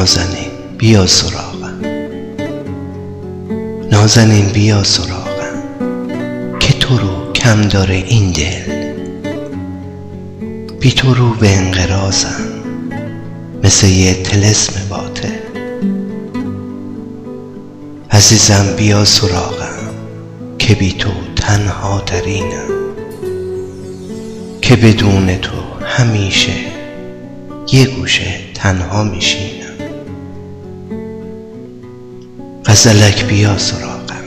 نازنین بیا سراغم، نازنین بیا سراغم، که تو رو کم داره این دل. بی تو رو به انقراضم مثل یه طلسم باطل. عزیزم بیا سراغم که بی تو تنها ترینم، که بدون تو همیشه یه گوشه تنها میشینم. غزلک بیا سراغم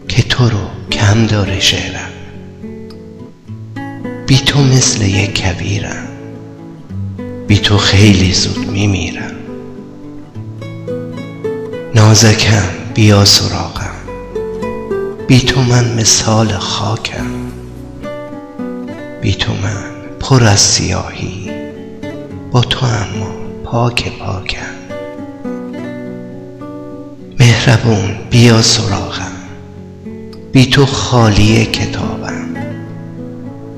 که تو رو کم داره شعرم، بی تو مثل یک کویرم، بی تو خیلی زود میمیرم. نازکم بیا سراغم، بی تو من مثال خاکم، بی تو من پر از سیاهی، با تو اما پاک پاکم. مهربون بیا سراغم، بی تو خالی کتابم،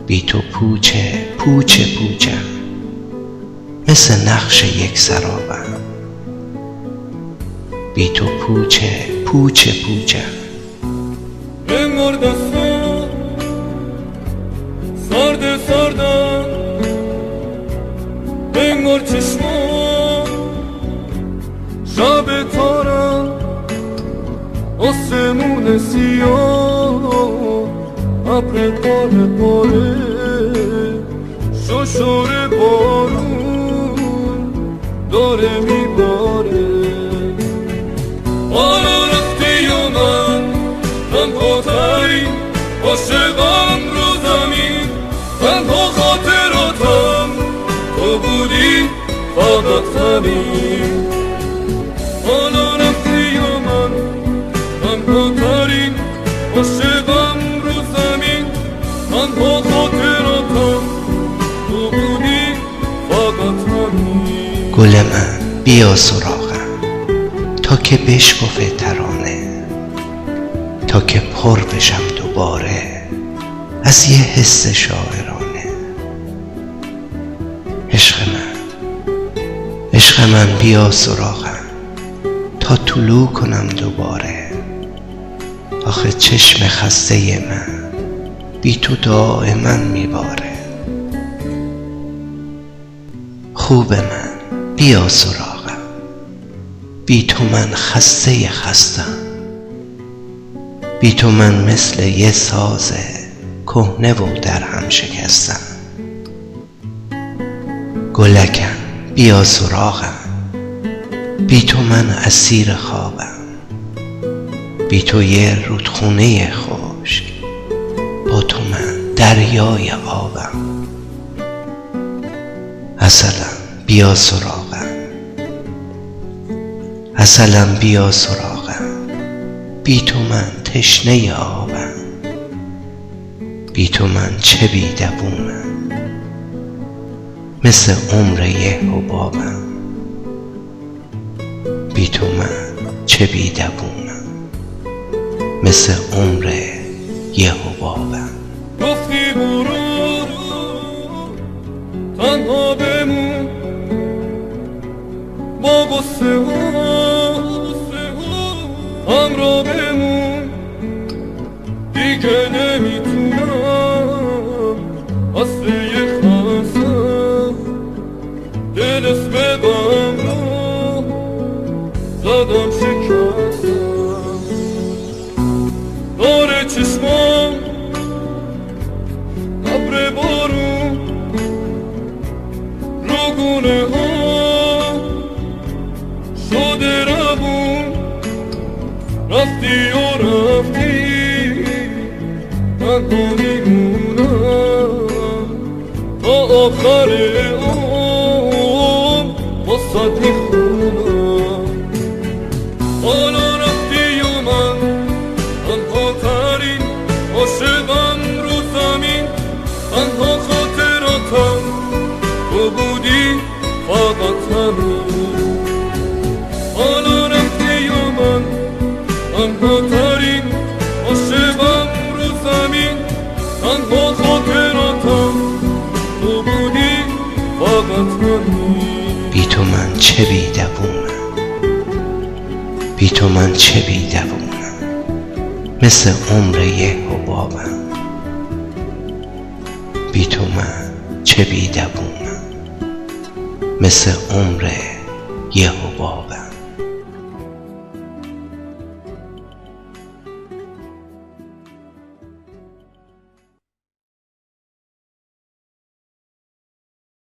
بی تو پوچه پوچه پوچم، مثل نقش یک سرابم. بی تو پوچه پوچه پوچم. انگار دستم سرد سردم، انگار چشمم شب تارم، آسمون سیاه ابر پاره پاره، ششور بارون داره میباره. حالا رفتی و من تنهاترین عاشقم رو زمین، تنها خاطراتم تو بودی فقط همین. حالا رفتی و من تنهاترین عاشقم رو زمین، تنها خاطراتم تو بودی فقط همین. گل من بیا سراغم تا که بشکفه ترانه، تا که پر بشم دوباره از یه حس شاعرانه. عشق من بیا سراغم تا طلوع کنم دوباره. آخه چشم خسته من بی تو دائما میباره. خوب من بیا سراغم، بی تو من خسته خستم، بی تو من مثل یه ساز کهنه و در هم شکستم. گلکم بیا سراغم، بی تو من اسیر خوابم، بی تو یه رودخونه خشک، با تو من دریای آبم. عسلم بیا سراغم، عسلم بیا سراغم، بی تو من تشنه آبم، بی تو من چه بی دوومم، مثل عمر یه حبابم. بی تو من چه بی دوومم، مثل عمر یه حبابم. گفتی برو تنها بمون با غصه ها، همراه بمون دیگه نمیتونم اصل یه خستم، دل اسم غم رو زدم شکستم. داره چشمام ابر بارون رو گونه ها شده روون، رفتی و رفتی تنها میمونم تا آخر عمر واسات میخونم. حالا رفتی و من تنها ترین عاشقم رو زمین، تنها خاطراتم تو بودی فقط همین. حالا رفتی و من تنها ترین عاشقم رو زمین، تنها خاطراتم تو بودی فقط همین. بی تو من چه بی دوومم، تو من چه بیدوونم، مثل عمر یه حبابم. بی تو من چه بیدوونم، مثل عمر یه حبابم.